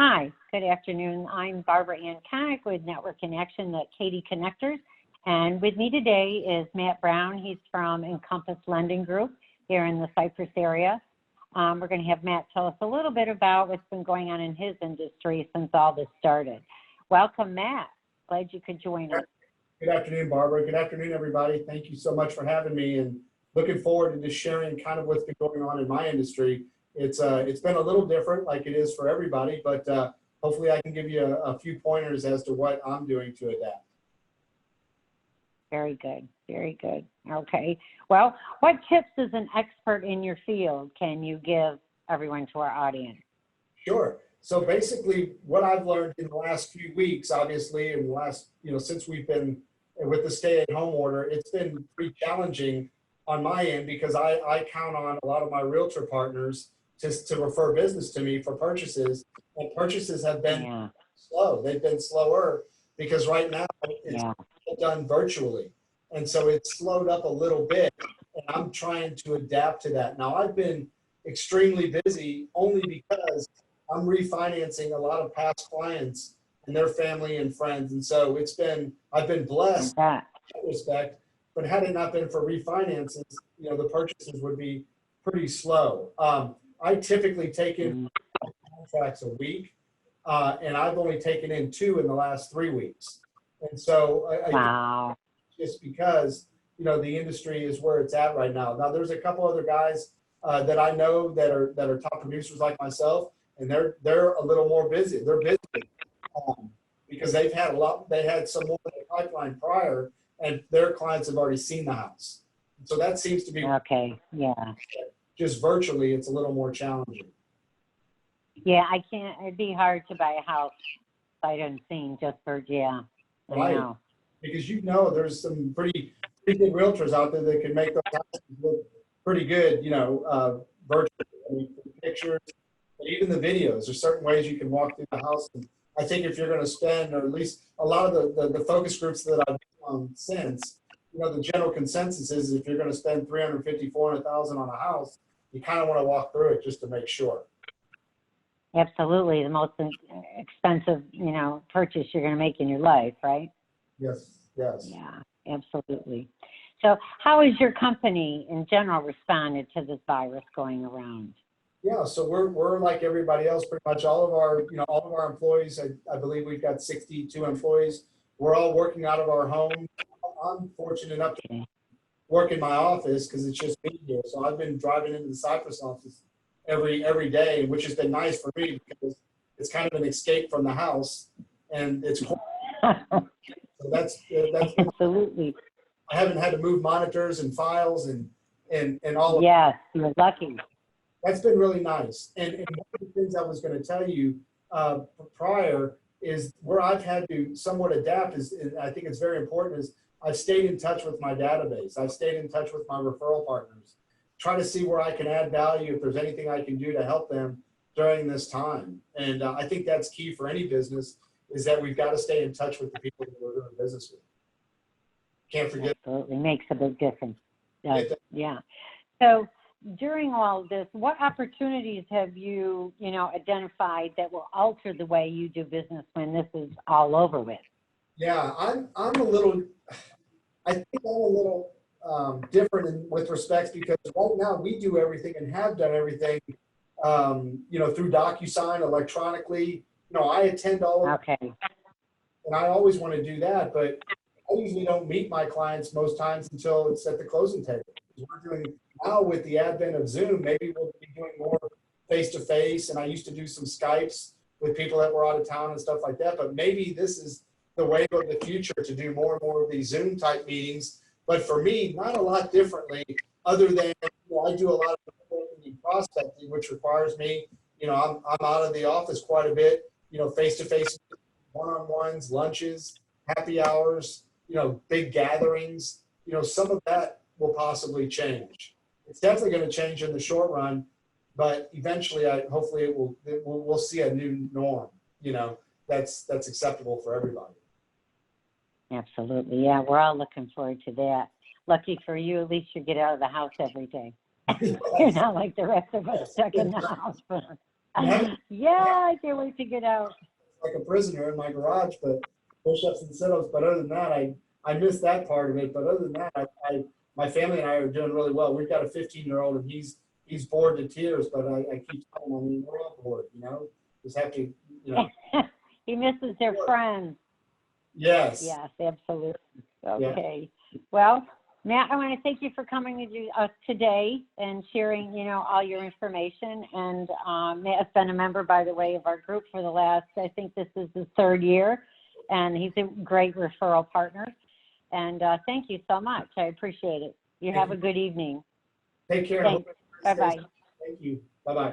Hi, good afternoon. I'm Barbara Ann Konik with Network Connection at Katie Connectors. And with me today is Matt Brown. He's from Encompass Lending Group here in the Cypress area. We're going to have Matt tell us a little bit about what's been going on in his industry since all this started. Welcome, Matt. Glad you could join us. Good afternoon, Barbara. Good afternoon, everybody. Thank you so much for having me, and looking forward to just sharing kind of what's been going on in my industry. It's been a little different, like it is for everybody, but hopefully I can give you a few pointers as to what I'm doing to adapt. Very good. Very good. Okay. Well, what tips as an expert in your field can you give everyone to our audience? Sure. So basically what I've learned in the last few weeks, obviously, in the last, since we've been with the stay-at-home order, it's been pretty challenging on my end because I count on a lot of my realtor partners to refer business to me for purchases, and purchases have been slow. They've been slower because right now it's done virtually. And so it's slowed up a little bit, and I'm trying to adapt to that. Now, I've been extremely busy only because I'm refinancing a lot of past clients and their family and friends. And so I've been blessed in that respect, but had it not been for refinances, the purchases would be pretty slow. I typically take in contracts a week, and I've only taken in 2 in the last 3 weeks. And so just because, the industry is where it's at right now. Now, there's a couple other guys that I know that are top producers like myself, and they're a little more busy. They're busy because they had some more in the pipeline prior, and their clients have already seen the house. So that seems to be just virtually, it's a little more challenging. Yeah, it'd be hard to buy a house sight unseen just for, I know. Because there's some pretty good realtors out there that can make those houses look pretty good, virtually. I mean, pictures, but even the videos. There's certain ways you can walk through the house. And I think if you're going to spend, or at least a lot of the focus groups that I've been on since, the general consensus is if you're going to spend $350,000, $400,000 on a house, you kind of want to walk through it just to make sure. Absolutely. The most expensive, purchase you're going to make in your life, right? Yes. Yeah, absolutely. So how has your company in general responded to this virus going around? Yeah, so we're like everybody else, pretty much all of our employees, I believe we've got 62 employees. We're all working out of our home. I'm fortunate enough to work in my office because it's just me here. So I've been driving into the Cypress office every day, which has been nice for me because it's kind of an escape from the house, and it's cool. So that's absolutely. I haven't had to move monitors and files and all of that. Yes, you're lucky. That's been really nice. And one of the things I was going to tell you prior is where I've had to somewhat adapt is I think it's very important is I've stayed in touch with my database. I've stayed in touch with my referral partners. Try to see where I can add value, if there's anything I can do to help them during this time. And I think that's key for any business is that we've got to stay in touch with the people that we're doing business with. Can't forget. Absolutely makes a big difference. Yeah. So during all this, what opportunities have you, identified that will alter the way you do business when this is all over with? Yeah, I think I'm a little different with respects because right now we do everything and have done everything, through DocuSign electronically. I attend all of it, and I always want to do that, but I usually don't meet my clients most times until it's at the closing table. We're doing now with the advent of Zoom, maybe we'll be doing more face-to-face, and I used to do some Skypes with people that were out of town and stuff like that, but maybe this is the wave of the future to do more and more of these Zoom-type meetings. But for me, not a lot differently other than I do a lot of prospecting, which requires me, I'm out of the office quite a bit, face-to-face, one-on-ones, lunches, happy hours, big gatherings, some of that will possibly change. It's definitely going to change in the short run, but eventually, hopefully, we'll see a new norm. That's acceptable for everybody. Absolutely, yeah. We're all looking forward to that. Lucky for you, at least you get out of the house every day. You're not like the rest of us stuck in the house for I'm having Yeah, I can't wait to get out. like a prisoner in my garage, but push-ups and sit-ups. But other than that, I miss that part of it. But other than that, my family and I are doing really well. We've got a 15-year-old, and he's bored to tears. But I keep telling him, I mean, we're all bored, you know. Just have to, you know. He misses their friends. Yes. Yes, absolutely. Yeah. Okay. Well, Matt, I want to thank you for coming to us today and sharing, you know, all your information. And Matt's been a member, by the way, of our group for the last, I think this is the 3rd year, and he's a great referral partner. And thank you so much. I appreciate it. You have a good evening. Take care. Thanks. Bye-bye. Thank you. Bye-bye.